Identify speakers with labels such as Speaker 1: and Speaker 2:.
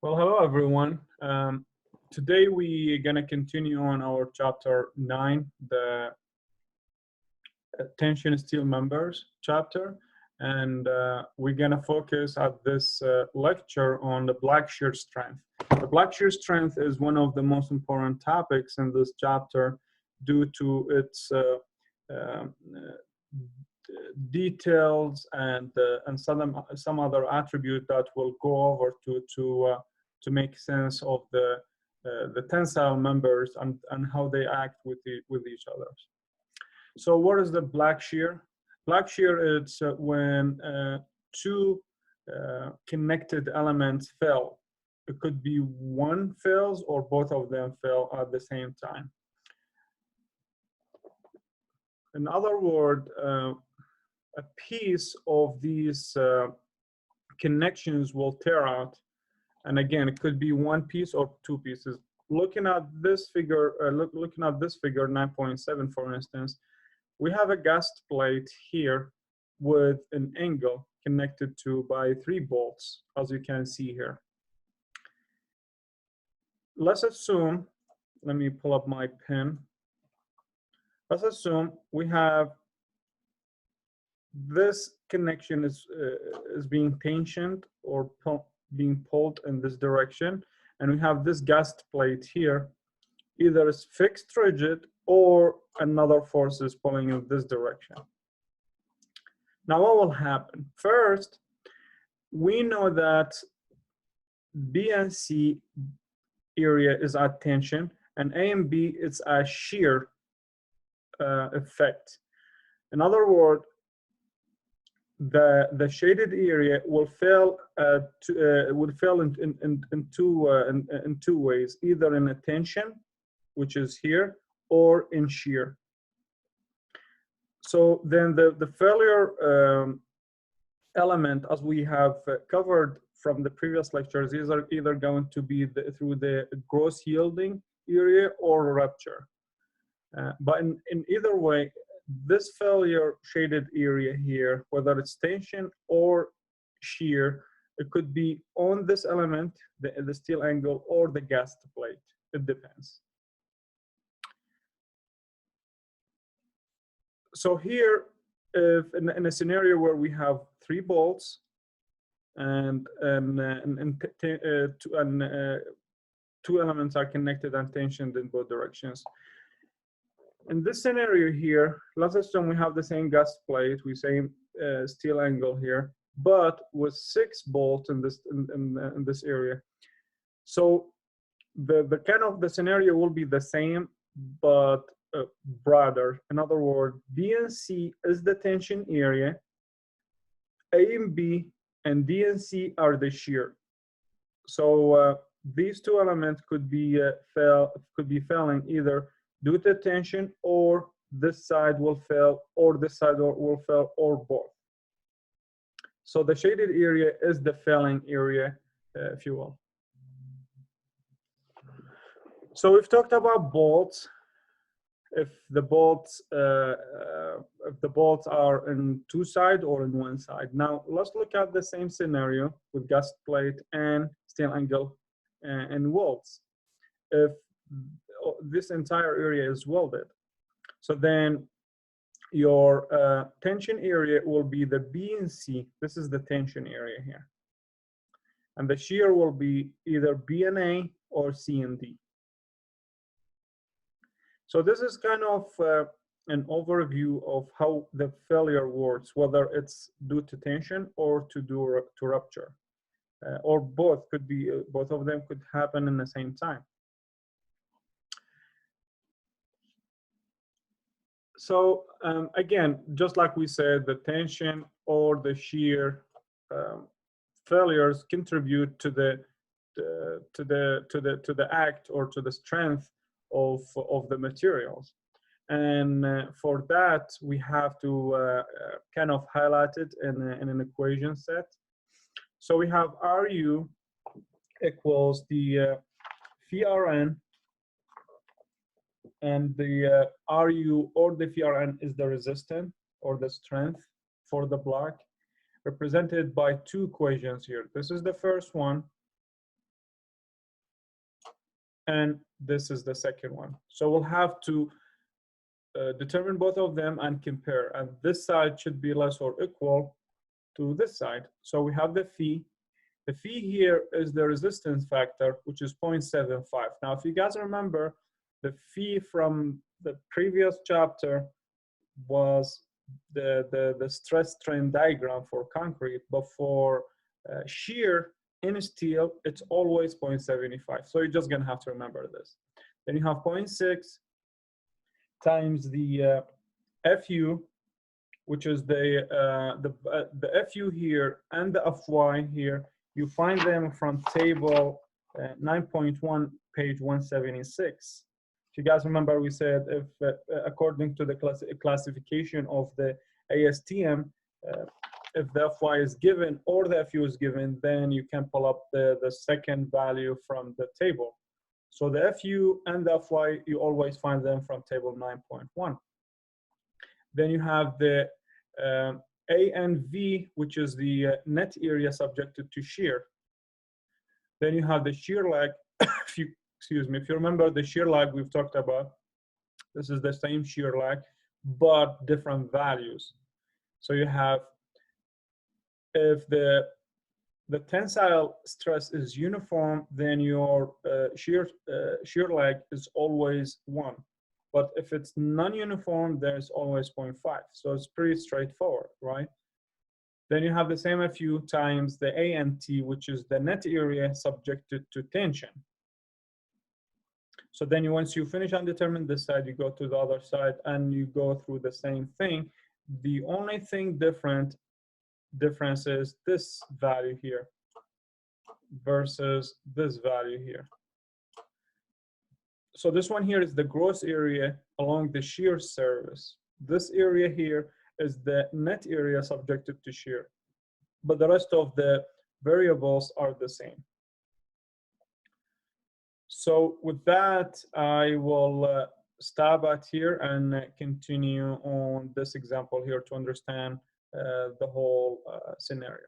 Speaker 1: Well, hello everyone. Today we're going to continue on our chapter 9, the tension steel members chapter, and we're going to focus at this lecture on the black shear strength. The black shear strength is one of the most important topics in this chapter due to its details and some other attribute that we'll go over to make sense of the tensile members and how they act with each other. So what is the black shear? Black shear is when two connected elements fail. It could be one fails or both of them fail at the same time. In other words, a piece of these connections will tear out. And again, it could be one piece or two pieces. Looking at this figure, looking at this figure 9.7, for instance, we have a gust plate here with an angle connected to by 3 bolts, as you can see here. Let's assume, let me pull up my pen. Let's assume we have this connection is being tensioned or being pulled in this direction, and we have this gust plate here. Either it's fixed rigid or another force is pulling in this direction. Now what will happen? First, we know that B and C area is at tension, and A and B is a shear effect. In other words, the shaded area will fail in two ways, either in a tension, which is here, or in shear. So then the failure element, as we have covered from the previous lectures, is either going to be through the gross yielding area or rupture. But in either way, this failure shaded area here, whether it's tension or shear, it could be on this element, the steel angle, or the gust plate. It depends. So here, if in a scenario where we have 3 bolts and 2 elements are connected and tensioned in both directions. In this scenario here, let's assume we have the same gust plate, we same steel angle here, but with 6 bolts in this area. So the kind of the scenario will be the same, but broader. In other words, B and C is the tension area, A and B and D and C are the shear. So these 2 elements could be failing either due to tension, or this side will fail, or this side will fail, or both. So the shaded area is the failing area, if you will. So we've talked about bolts. If the bolts are in 2 sides or in 1 side. Now let's look at the same scenario with gust plate and steel angle and welds. If this entire area is welded, so then your tension area will be the B and C. This is the tension area here, and the shear will be either B and A or C and D. So this is kind of an overview of how the failure works, whether it's due to tension or to rupture, or both. Could be both of them could happen in the same time. So again, just like we said, the tension or the shear failures contribute to the act or to the strength of the materials, and for that we have to kind of highlight it in an equation set. So we have Ru equals the phi-Rn, and the Ru or the phi-Rn is the resistance or the strength for the block, represented by 2 equations here. This is the first one, and this is the second one. So we'll have to determine both of them and compare. And this side should be less or equal to this side. So we have the phi. The phi here is the resistance factor, which is 0.75. Now, if you guys remember, the phi from the previous chapter was the stress strain diagram for concrete, but for shear in steel, it's always 0.75. So you're just gonna have to remember this. Then you have 0.6 times the FU, which is the FU here and the FY here. You find them from table 9.1, page 176. If you guys remember, we said if according to the classification of the ASTM, if the FY is given or the FU is given, then you can pull up the second value from the table. So the FU and the FY, you always find them from table 9.1. Then you have the A and V, which is the net area subjected to shear. Then you have the shear lag. Excuse me, if you remember the shear lag we've talked about, this is the same shear lag, but different values. So you have, if the tensile stress is uniform, then your shear lag is always 1. But if it's non-uniform, there's always 0.5. So it's pretty straightforward, right? Then you have the same FU times the A and T, which is the net area subjected to tension. So then once you finish and determine this side, you go to the other side and you go through the same thing. The only thing difference is this value here versus this value here. So this one here is the gross area along the shear surface. This area here is the net area subjected to shear, but the rest of the variables are the same. So with that, I will stop at here and continue on this example here to understand the whole scenario.